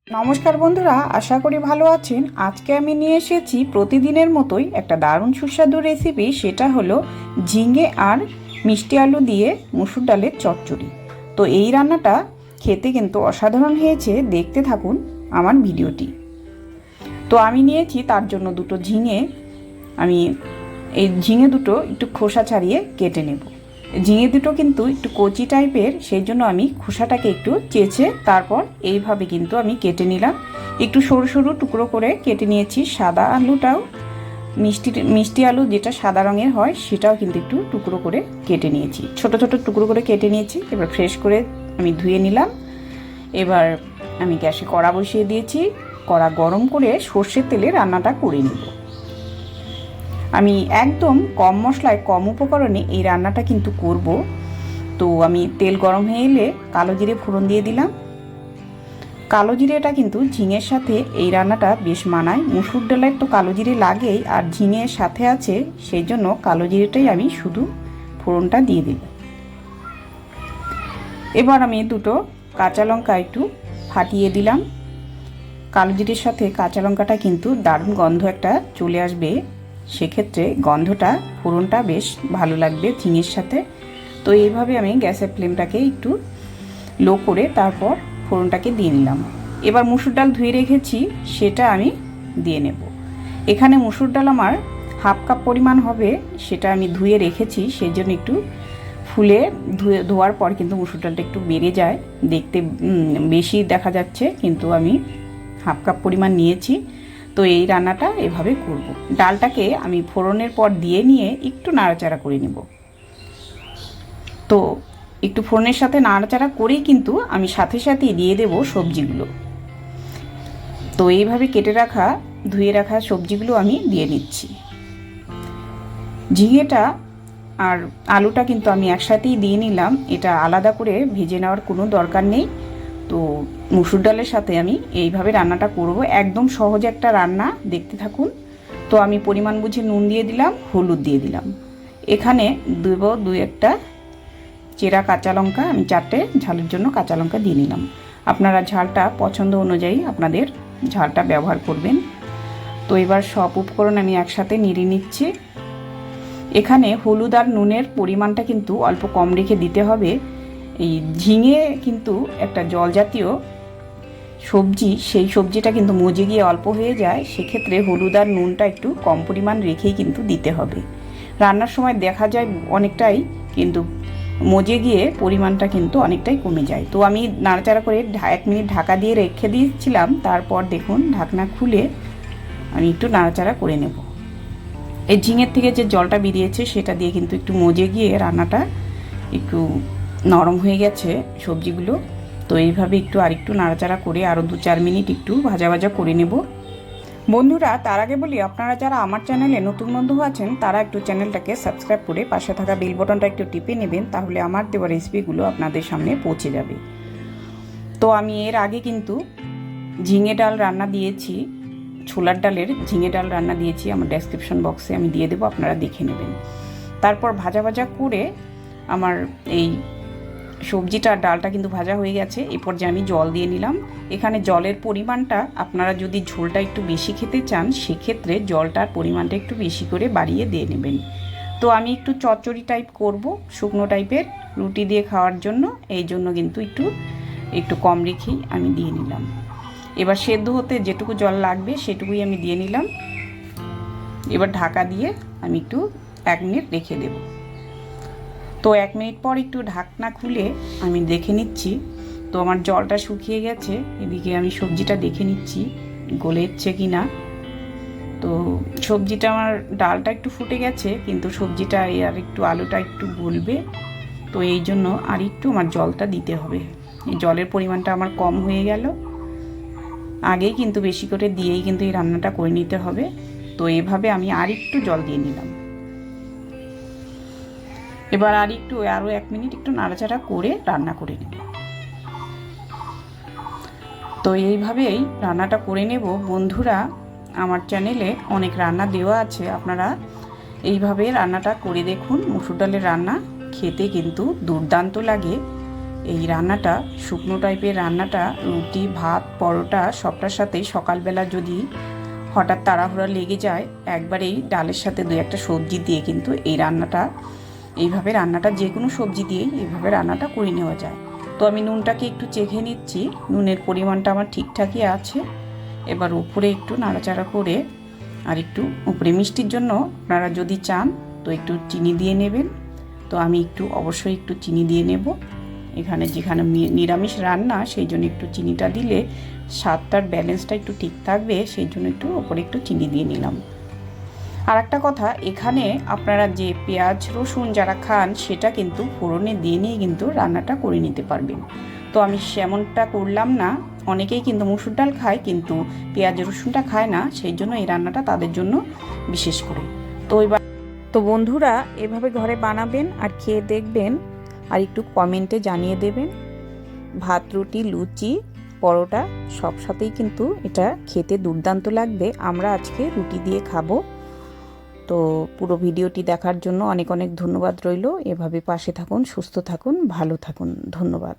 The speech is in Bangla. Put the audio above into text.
নমস্কার বন্ধুরা, আশা করি ভালো আছেন। আজকে আমি নিয়ে এসেছি প্রতিদিনের মতোই একটা দারুণ সুস্বাদু রেসিপি। সেটা হলো ঝিঙে আর মিষ্টি আলু দিয়ে মুসুর ডালের চচ্চড়ি। তো এই রান্নাটা খেতে কিন্তু অসাধারণ হয়েছে। দেখতে থাকুন আমার ভিডিওটি। তো আমি নিয়েছি তার জন্য দুটো ঝিঙে। আমি এই ঝিঙে দুটো একটু খোসা ছাড়িয়ে কেটে নেব। ঝিঙে দুটো কিন্তু একটু কচি টাইপের, সেই জন্য আমি খোসাটাকে একটু চেঁচে তারপর এইভাবে কিন্তু আমি কেটে নিলাম। একটু সরু সরু টুকরো করে কেটে নিয়েছি। সাদা আলুটাও মিষ্টি আলু যেটা সাদা রঙের হয় সেটাও কিন্তু একটু টুকরো করে কেটে নিয়েছি, ছোট ছোট টুকরো করে কেটে নিয়েছি। এবার ফ্রেশ করে আমি ধুয়ে নিলাম। এবার আমি গ্যাসে কড়া বসিয়ে দিয়েছি। কড়া গরম করে সর্ষের তেলে রান্নাটা করে নেব। আমি একদম কম মশলায় কম উপকরণে এই রান্নাটা কিন্তু করব। তো আমি তেল গরম হয়ে এলে কালো জিরে ফোড়ন দিয়ে দিলাম। কালো জিরেটা কিন্তু ঝিঙের সাথে এই রান্নাটা বেশ মানায়। মুসুর ডালের তো কালো জিরে লাগেই, আর ঝিঙের সাথে আছে, সেই জন্য কালো জিরেটাই আমি শুধু ফোড়নটা দিয়ে দিই। এবার আমি দুটো কাঁচা লঙ্কা একটু ফাটিয়ে দিলাম। কালো জিরের সাথে কাঁচা লঙ্কাটা কিন্তু দারুণ গন্ধ একটা চলে আসবে, সেক্ষেত্রে গন্ধটা ফোড়নটা বেশ ভালো লাগবে ঝিঙের সাথে। তো এইভাবে আমি গ্যাসের ফ্লেমটাকে একটু লো করে তারপর ফোড়নটাকে দিয়ে নিলাম। এবার মুসুর ডাল ধুয়ে রেখেছি, সেটা আমি দিয়ে নেব। এখানে মুসুর ডাল আমার হাফ কাপ পরিমাণ হবে, সেটা আমি ধুয়ে রেখেছি। সেই জন্য একটু ফুলে ধোয়ার পর কিন্তু মুসুর ডালটা একটু বেড়ে যায়, দেখতে বেশি দেখা যাচ্ছে, কিন্তু আমি হাফ কাপ পরিমাণ নিয়েছি। তো এই রান্নাটা এভাবে করব। ডালটাকে আমি ফোড়নের পর দিয়ে নিয়ে একটু নাড়াচাড়া করে নেব। তো একটু ফোড়নের সাথে নাড়াচাড়া করেই কিন্তু আমি সাথে সাথেই দিয়ে দেব সবজিগুলো। তো এইভাবে কেটে রাখা ধুয়ে রাখা সবজিগুলো আমি দিয়ে নিচ্ছি। ঝিঙেটা আর আলুটা কিন্তু আমি একসাথেই দিয়ে নিলাম, এটা আলাদা করে ভেজে নেওয়ার কোনো দরকার নেই। তো মুসুর ডালের সাথে আমি এইভাবে রান্নাটা করব। একদম সহজ একটা রান্না, দেখতে থাকুন। তো আমি পরিমাণ বুঝে নুন দিয়ে দিলাম, হলুদ দিয়ে দিলাম। এখানে দেব দুই একটা চেরা কাঁচা লঙ্কা, আমি 4টে ঝালের জন্য কাঁচা লঙ্কা দিয়ে নিলাম। আপনারা ঝালটা পছন্দ অনুযায়ী আপনাদের ঝালটা ব্যবহার করবেন। তো এবার সব উপকরণ আমি একসাথে নেড়ে নিচ্ছি। এখানে হলুদ আর নুনের পরিমাণটা কিন্তু অল্প কম রেখে দিতে হবে। এই ঝিঙে কিন্তু একটা জল জাতীয় সবজি, সেই সবজিটা কিন্তু মজে গিয়ে অল্প হয়ে যায়, সেক্ষেত্রে হলুদ আর নুনটা একটু কম পরিমাণ রেখেই কিন্তু দিতে হবে। রান্নার সময় দেখা যায় অনেকটাই, কিন্তু মজে গিয়ে পরিমাণটা কিন্তু অনেকটাই কমে যায়। তো আমি নাড়াচাড়া করে 1 মিনিট ঢাকা দিয়ে রেখে দিয়েছিলাম। তারপর দেখুন ঢাকনা খুলে আমি একটু নাড়াচাড়া করে নেব। এই ঝিঙের থেকে যে জলটা বেরিয়েছে সেটা দিয়ে কিন্তু একটু মজে গিয়ে রান্নাটা একটু নরম হয়ে গেছে সবজিগুলো। তো এইভাবে একটু আরেকটু নাড়াচাড়া করে আরও 2-4 মিনিট একটু ভাজা ভাজা করে নেব। বন্ধুরা, তার আগে বলি, আপনারা যারা আমার চ্যানেলে নতুন বন্ধু আছেন তারা একটু চ্যানেলটাকে সাবস্ক্রাইব করে পাশে থাকা বেল বাটনটা একটু টিপে নেবেন, তাহলে আমার দেওয়া রেসিপিগুলো আপনাদের সামনে পৌঁছে যাবে। তো আমি এর আগে কিন্তু ঝিঙে ডাল রান্না দিয়েছি, ছোলার ডালের ঝিঙে ডাল রান্না দিয়েছি, আমার ডেসক্রিপশন বক্সে আমি দিয়ে দেবো, আপনারা দেখে নেবেন। তারপর ভাজা ভাজা করে আমার এই সবজিটা ডালটা কিন্তু ভাজা হয়ে গেছে। এরপর যে আমি জল দিয়ে নিলাম। এখানে জলের পরিমাণটা আপনারা যদি ঝোলটা একটু বেশি খেতে চান, সেক্ষেত্রে জলটার পরিমাণটা একটু বেশি করে বাড়িয়ে দিয়ে নেবেন। তো আমি একটু চচ্চড়ি টাইপ করব, শুকনো টাইপের রুটি দিয়ে খাওয়ার জন্য, এই জন্য কিন্তু একটু কম রেখেই আমি দিয়ে নিলাম। এবার সেদ্ধ হতে যেটুকু জল লাগবে সেটুকুই আমি দিয়ে নিলাম। এবার ঢাকা দিয়ে আমি একটু 1 মিনিট রেখে দেব। তো 1 মিনিট পর একটু ঢাকনা খুলে আমি দেখে নিচ্ছি। তো আমার জলটা শুকিয়ে গেছে, এদিকে আমি সবজিটা দেখে নিচ্ছি গলেছে কি না। তো সবজিটা আমার ডালটা একটু ফুটে গেছে, কিন্তু সবজিটা আর একটু আলুটা একটু গলবে, তো এই জন্য আর একটু আমার জলটা দিতে হবে। এই জলের পরিমাণটা আমার কম হয়ে গেল, আগেই কিন্তু বেশি করে দিয়েই কিন্তু এই রান্নাটা করে নিতে হবে। তো এভাবে আমি আর একটু জল দিয়ে নিলাম। এবার আরও 1 মিনিট একটু নাড়াচাড়া করে রান্না করে নেব। তো এইভাবেই রান্নাটা করে নেব। বন্ধুরা, আমার চ্যানেলে অনেক রান্না দেওয়া আছে, আপনারা এইভাবে রান্নাটা করে দেখুন। মুসুর ডালের রান্না খেতে কিন্তু দুর্দান্ত লাগে। এই রান্নাটা শুকনো টাইপের রান্নাটা রুটি ভাত পরোটা সবটার সাথেই সকালবেলা যদি হঠাৎ তাড়াহুড়া লেগে যায় একবারেই ডালের সাথে দু একটা সবজি দিয়ে কিন্তু এই রান্নাটা এইভাবে রান্নাটা যে কোনো সবজি দিয়েই এইভাবে রান্নাটা করে নেওয়া যায়। তো আমি নুনটাকে একটু চেখে নিচ্ছি, নুনের পরিমাণটা আমার ঠিকঠাকই আছে। এবার উপরে একটু নাড়াচাড়া করে আর একটু উপরে মিষ্টির জন্য আপনারা যদি চান তো একটু চিনি দিয়ে নেবেন। তো আমি অবশ্যই একটু চিনি দিয়ে নেব। এখানে যেখানে নিরামিষ রান্না সেই জন্য একটু চিনিটা দিলে স্বাদটার ব্যালেন্সটা একটু ঠিক থাকবে, সেই জন্য উপরে একটু চিনি দিয়ে নিলাম। আর একটা কথা, এখানে আপনারা যে পেঁয়াজ রসুন যারা খান সেটা কিন্তু ফোড়নে দিয়ে নিয়ে কিন্তু রান্নাটা করে নিতে পারবেন। তো আমি সেমনটা করলাম না, অনেকেই কিন্তু মুসুর ডাল খায় কিন্তু পেঁয়াজ রসুনটা খায় না, সেই জন্য এই রান্নাটা তাদের জন্য বিশেষ করে। তো বন্ধুরা এভাবে ঘরে বানাবেন আর খেয়ে দেখবেন, আর একটু কমেন্টে জানিয়ে দেবেন। ভাত রুটি লুচি পরোটা সব সাথেই কিন্তু এটা খেতে দুর্দান্ত লাগবে। আমরা আজকে রুটি দিয়ে খাবো। তো পুরো ভিডিওটি দেখার জন্য অনেক অনেক ধন্যবাদ রইল। এভাবে পাশে থাকুন, সুস্থ থাকুন, ভালো থাকুন। ধন্যবাদ।